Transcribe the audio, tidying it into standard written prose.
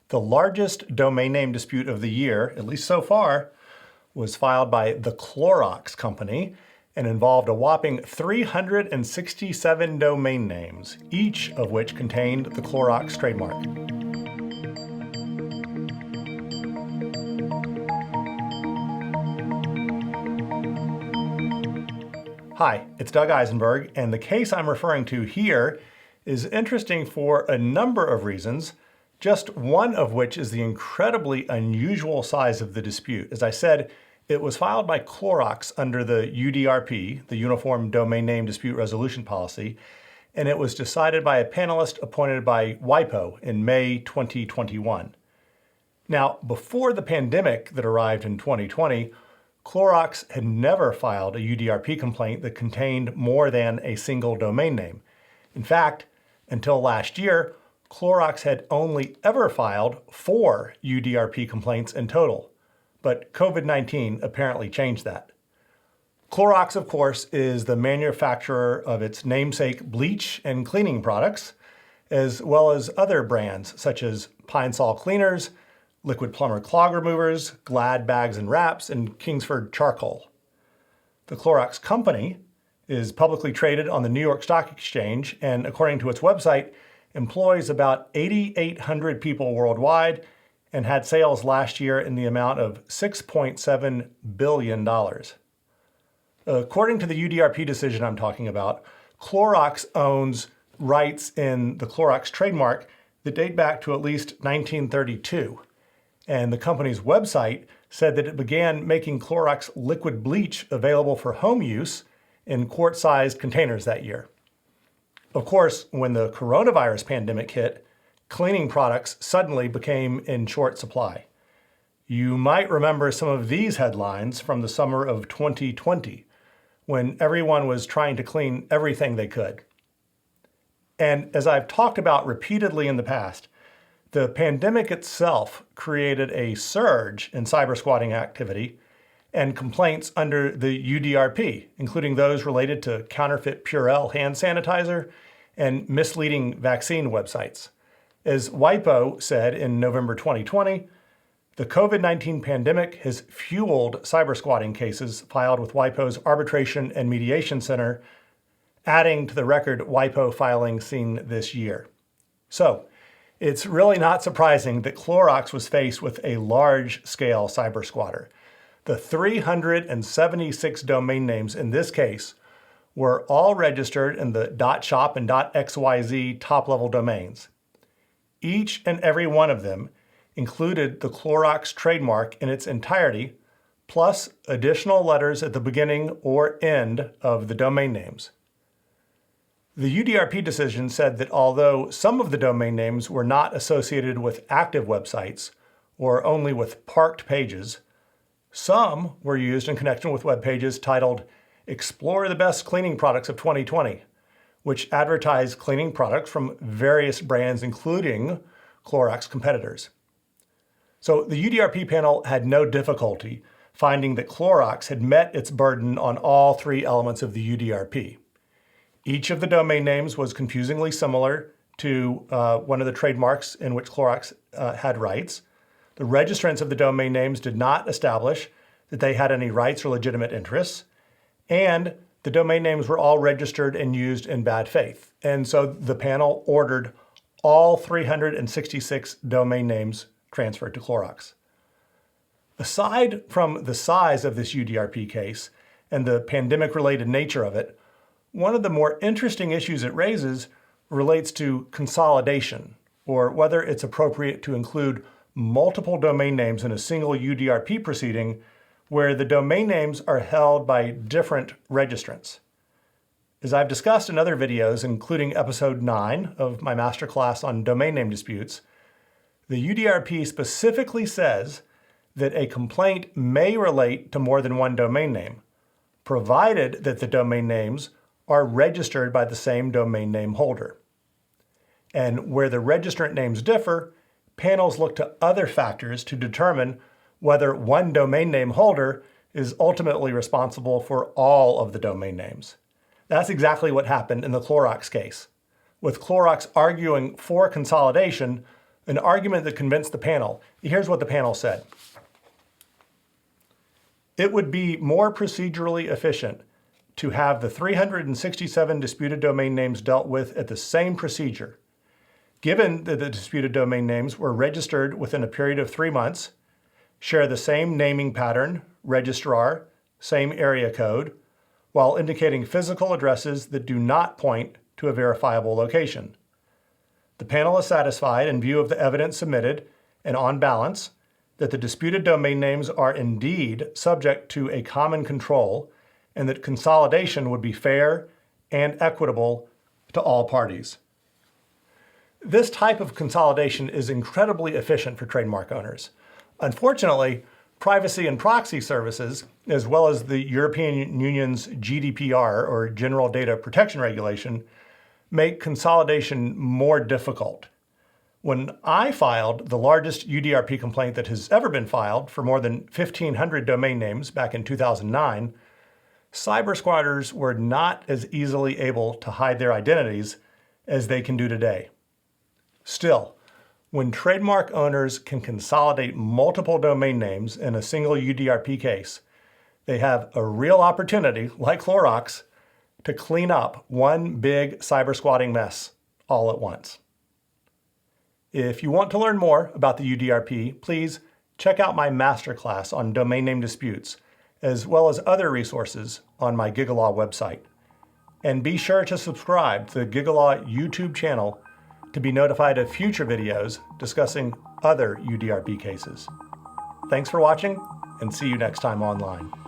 The largest domain name dispute of the year, at least so far, was filed by the Clorox Company and involved a whopping 367 domain names, each of which contained the Clorox trademark. Hi, it's Doug Isenberg, and the case I'm referring to here is interesting for a number of reasons, just one of which is the incredibly unusual size of the dispute. As I said, it was filed by Clorox under the UDRP, the Uniform Domain Name Dispute Resolution Policy, and it was decided by a panelist appointed by WIPO in May 2021. Now, before the pandemic that arrived in 2020, Clorox had never filed a UDRP complaint that contained more than a single domain name. In fact, until last year, Clorox had only ever filed 4 UDRP complaints in total. But COVID-19 apparently changed that. Clorox, of course, is the manufacturer of its namesake bleach and cleaning products, as well as other brands such as Pine Sol cleaners, Liquid Plumber clog removers, Glad bags and wraps, and Kingsford charcoal. The Clorox Company is publicly traded on the New York Stock Exchange and, according to its website, employs about 8,800 people worldwide and had sales last year in the amount of $6.7 billion. According to the UDRP decision I'm talking about, Clorox owns rights in the Clorox trademark that date back to at least 1932. And the company's website said that it began making Clorox liquid bleach available for home use in quart-sized containers that year. Of course, when the coronavirus pandemic hit, cleaning products suddenly became in short supply. You might remember some of these headlines from the summer of 2020, when everyone was trying to clean everything they could. And as I've talked about repeatedly in the past, the pandemic itself created a surge in cyber squatting activity and complaints under the UDRP, including those related to counterfeit Purell hand sanitizer and misleading vaccine websites. As WIPO said in November 2020, the COVID-19 pandemic has fueled cyber squatting cases filed with WIPO's Arbitration and Mediation Center, adding to the record WIPO filings seen this year. So, it's really not surprising that Clorox was faced with a large-scale cyber squatter. The 376 domain names in this case were all registered in the .shop and .xyz top-level domains. Each and every one of them included the Clorox trademark in its entirety, plus additional letters at the beginning or end of the domain names. The UDRP decision said that although some of the domain names were not associated with active websites or only with parked pages, some were used in connection with web pages titled Explore the Best Cleaning Products of 2020, which advertised cleaning products from various brands, including Clorox competitors. So the UDRP panel had no difficulty finding that Clorox had met its burden on all 3 elements of the UDRP. Each of the domain names was confusingly similar to one of the trademarks in which Clorox had rights. The registrants of the domain names did not establish that they had any rights or legitimate interests, and the domain names were all registered and used in bad faith. And so the panel ordered all 366 domain names transferred to Clorox. Aside from the size of this UDRP case and the pandemic-related nature of it, one of the more interesting issues it raises relates to consolidation, or whether it's appropriate to include multiple domain names in a single UDRP proceeding where the domain names are held by different registrants. As I've discussed in other videos, including episode 9 of my masterclass on domain name disputes, the UDRP specifically says that a complaint may relate to more than one domain name, provided that the domain names are registered by the same domain name holder. And where the registrant names differ, panels look to other factors to determine whether one domain name holder is ultimately responsible for all of the domain names. That's exactly what happened in the Clorox case. With Clorox arguing for consolidation, an argument that convinced the panel. Here's what the panel said. It would be more procedurally efficient to have the 367 disputed domain names dealt with at the same procedure. Given that the disputed domain names were registered within a period of 3 months, share the same naming pattern, registrar, same area code, while indicating physical addresses that do not point to a verifiable location. The panel is satisfied in view of the evidence submitted and on balance that the disputed domain names are indeed subject to a common control and that consolidation would be fair and equitable to all parties. This type of consolidation is incredibly efficient for trademark owners. Unfortunately, privacy and proxy services, as well as the European Union's GDPR, or General Data Protection Regulation, make consolidation more difficult. When I filed the largest UDRP complaint that has ever been filed for more than 1,500 domain names back in 2009, cyber squatters were not as easily able to hide their identities as they can do today. Still, when trademark owners can consolidate multiple domain names in a single UDRP case, they have a real opportunity, like Clorox, to clean up one big cyber squatting mess all at once. If you want to learn more about the UDRP, please check out my masterclass on domain name disputes, as well as other resources on my GigaLaw website. And be sure to subscribe to the GigaLaw YouTube channel to be notified of future videos discussing other UDRP cases. Thanks for watching, and see you next time online.